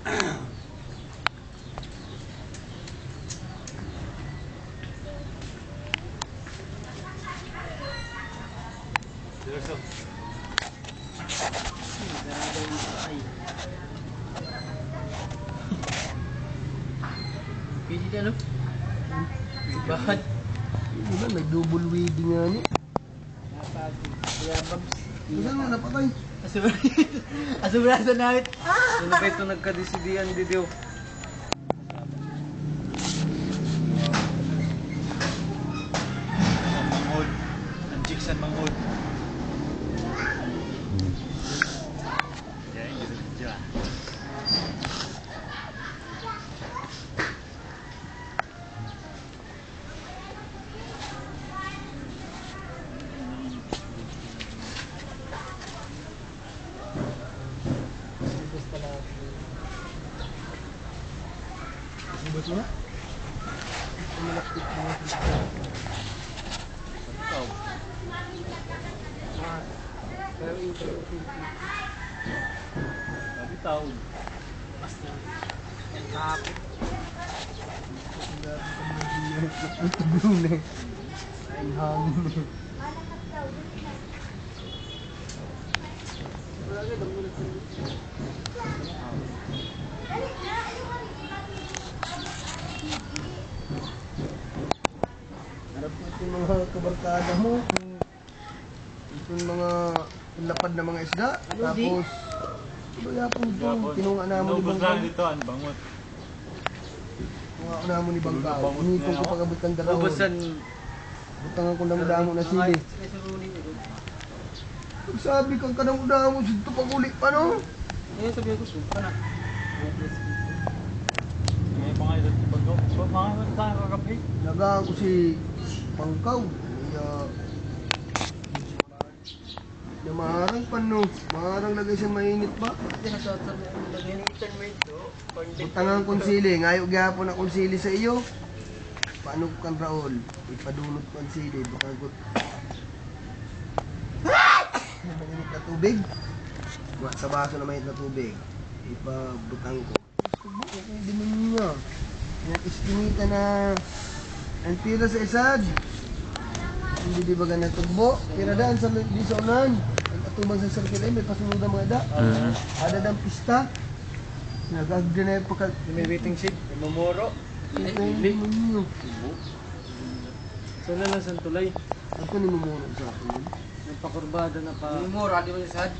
Pili na, no? Bahan. Diba, nag-double wedding nga niya. Kaya, Babs. Saan mo napatay? Asubra sa nawit. Sino ba ito nagkadesidian dito? Manghod. Ang Jigsan Manghod. Yan, gitu saja. Ba't mo na? Malapit mo na. Ikaw. Pero ito. Sabi tao. Basta. Kapit. Tugong na. Ay, hangin. Harap mo itong mga kabarkada mo. Itong mga lapad na mga isda. Tapos, kaya po ito, kinunga na mo ni Inubos Bangkaw. lang dito, ang bangot. Kinunga na mo ni Bangkaw. Bangot Hinipon na ko ako. pag-abot ng dalawon. Ubusan. Butangan ko damo na sili. Sabi kang kadamo-damo, dito pag-uli pa, no? Eh, sabi ko, suka na. May mga ito, mga saan kakapi? Nagaan ko si Bangkaw. Kaya, na maharang pa, no? Maharang lagay siya mainit ba? Hindi, nasasabi mo, naginitan mo ito. Butangan kong sili. Ngayon gyapon akong sili sa iyo. Paano ko kan Raul? Ipadunot ko ang sili. Butangan ko. Mainit na tubig. Sa baso na mainit na tubig. Ipabutang ko. Okay, di mo niya. Yung iskinita na ang tira sa isad. Hindi di ba ganang tugbo? Tira daan sa di sa unan. Ang atubang sa sarkilay, may pasunod ang mga da. Ada dang pista. Nagagda na yung pagka... May waiting sheet. May mamoro. Ito yung demonyo. So na lang sa tulay. Ako ni mamuro sa akin. May pakurbada na pa. Mura, di mo yung sad.